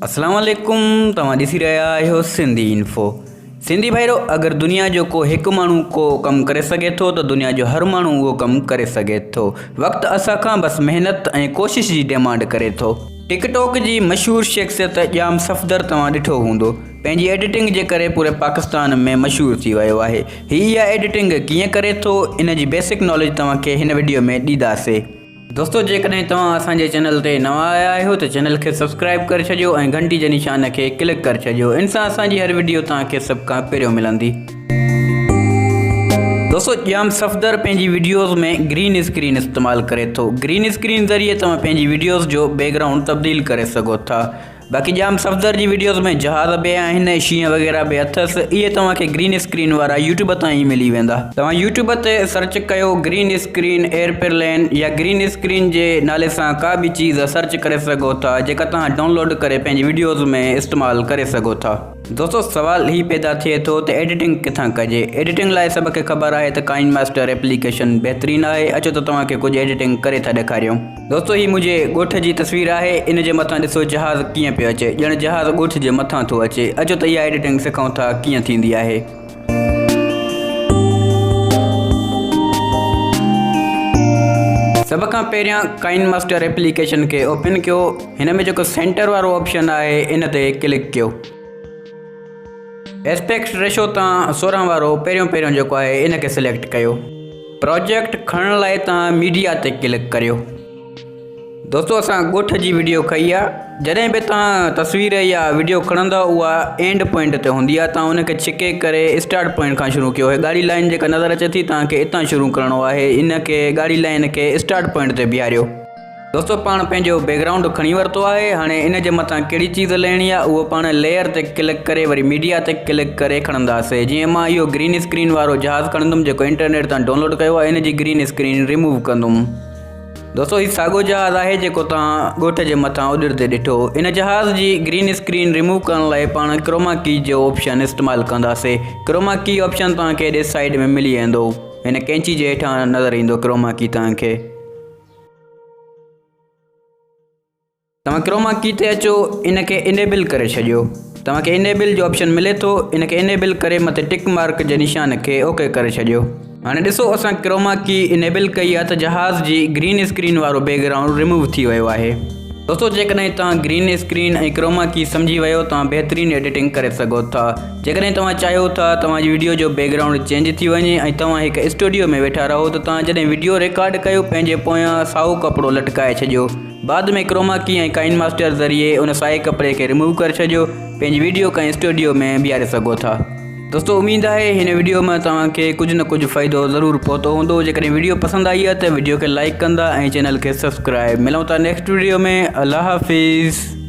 अस्सलाम वालेकुम। तव्हां ॾिसी रहिया आहियो सिंधी इन्फो। सिंधी भाइरो, अगर दुनिया जो को हिकु माण्हू को कमु करे सघे थो त दुनिया जो हर माण्हू उहो कमु करे सघे थो। वक़्तु असां खां बसि महिनत ऐं कोशिश जी डिमांड करे थो। टिकटॉक जी मशहूर शख्सियत जाम सफ़दर तव्हां ॾिठो हूंदो। पंहिंजी एडिटिंग जे करे पूरे पाकिस्तान में मशहूर थी वियो आहे। इहा एडिटिंग कीअं करे थो, इन जी बेसिक नॉलेज तव्हांखे हिन वीडियो में ॾींदासीं। दोस्तों, जेकॾहिं तव्हां असांजे चैनल ते नवां आया आहियो त चैनल खे सब्सक्राइब करे छॾियो ऐं घंटी जे निशान खे क्लिक करे छॾियो। इन सां असांजी हर वीडियो तव्हांखे सभ खां पहिरियों मिलंदी। दोस्तों, जाम सफ़दर पंहिंजी वीडियोज़ में ग्रीन स्क्रीन इस्तेमालु करे थो। ग्रीन स्क्रीन ज़रिए तव्हां पंहिंजी वीडियोज़ जो बैकग्राउंड तब्दील करे सघो था। बाक़ी जाम सफ़दर जी वीडियोज़ में जहाज़ बि आहिनि, शींहं वग़ैरह बि अथसि। इहे तव्हांखे ग्रीन स्क्रीन वारा यूट्यूब तां ई मिली वेंदा। तव्हां यूट्यूब ते सर्च कयो ग्रीन स्क्रीन एयरप्लेन या ग्रीन स्क्रीन जे नाले सां का बि चीज़ सर्च करे सघो था, जेका तव्हां डाउनलोड करे पंहिंजी वीडियोज़ में इस्तेमालु करे सघो था। दोस्तों, सवाल ही पैदा थिए थो त एडिटिंग किथां कजे। एडिटिंग लाइ सभ खे ख़बर आहे त काइन मास्टर एप्लीकेशन बहितरीनु आहे। अचो त तव्हांखे कुझु एडिटिंग करे था ॾेखारियूं। दोस्तों, ही मुंहिंजे ॻोठ जी तस्वीर आहे। इन जे मथां ॾिसो जहाज़ कीअं पियो अचे, ॼण जहाज़ ॻोठ जे मथां थो अचे। अचो त इहा एडिटिंग सिखूं था कीअं थींदी आहे। सभ खां पहिरियां काइन मास्टर एप्लीकेशन खे ओपन कयो। हिन में जेको सेंटर वारो ऑप्शन आहे इन ते क्लिक कयो। एस्पेक्ट रेशो तव्हां 16 वारो पहिरियों जेको आहे इन खे सिलेक्ट कयो। प्रोजेक्ट खणण लाइ तव्हां मीडिया ते क्लिक करियो। दोस्तों, असां ॻोठ जी वीडियो खई आहे। जॾहिं बि तव्हां तस्वीर या वीडियो खणंदा, उहा एंड पॉइंट ते हूंदी आहे। तव्हां उनखे छिके करे स्टार्ट पॉइंट खां शुरू कयो। ॻाढ़ी लाइन जेका नज़र अचे थी, तव्हांखे हितां शुरू करिणो आहे। इनखे ॻाढ़ी लाइन खे स्टार्ट पॉइंट ते बीहारियो। दोस्तों, पाण पंहिंजो बैकग्राउंड खणी वरितो आहे। हाणे इन जे मथां कहिड़ी चीज़ लेणी आहे, उहो पाण लेयर ते क्लिक करे वरी मीडिया ते क्लिक करे खणंदासीं। जीअं मां इहो ग्रीन स्क्रीन वारो जहाज़ खणंदुमि जेको इंटरनेट तां डाउनलोड कयो आहे, इन जी ग्रीन स्क्रीन रिमूव कंदुमि। दोस्तों, हीउ साॻियो जहाज़ आहे जेको तव्हां ॻोठ जे मथां उॾिरदे ॾिठो। इन जहाज़ जी ग्रीन स्क्रीन रिमूव करण लाइ पाण क्रोमा की जो ऑप्शन इस्तेमालु कंदासीं। क्रोमा की ऑप्शन तव्हांखे हेॾे साइड में मिली वेंदो। हिन कैंची जे हेठां नज़र ईंदो क्रोमा की तव्हांखे। तव्हां क्रोमा की ते अचो, इनखे इनेबल करे छॾियो। तव्हांखे इनेबल जो ऑप्शन मिले थो। इनखे इनेबल करे मथे टिक मार्क जे निशान खे ओके करे छॾियो। हाणे ॾिसो, असां क्रोमा की इनेबल कई आहे त जहाज़ जी ग्रीन स्क्रीन वारो बैकग्राउंड रिमूव थी वियो आहे। दोस्तों, जेकॾहिं तव्हां ग्रीन स्क्रीन ऐं क्रोमा की सम्झी वियो, तव्हां बहितरीनु एडिटिंग करे सघो था। जेकॾहिं तव्हां चाहियो था तव्हांजी वीडियो जो बैकग्राउंड चेंज थी वञे ऐं तव्हां हिकु स्टूडियो में वेठा रहो, त तव्हां जॾहिं वीडियो रिकॉर्ड कयो, पंहिंजे पोयां साओ कपिड़ो लटकाए छॾियो। बाद में क्रोमा की ऐं काइन मास्टर ज़रिए उन साए कपिड़े खे रिमूव करे छॾियो। पंहिंजी वीडियो कंहिं स्टूडियो में बीहारे सघो था। दोस्तों, उम्मीद आहे हिन वीडियो में तव्हांखे कुझु न कुझु फ़ाइदो ज़रूरु पहुतो हूंदो। जेकॾहिं वीडियो पसंदि आई आहे त वीडियो खे लाइक कंदा ऐं चैनल खे सब्सक्राइब। मिलूं था नेक्स्ट वीडियो में। अल्लाह हाफ़िज़।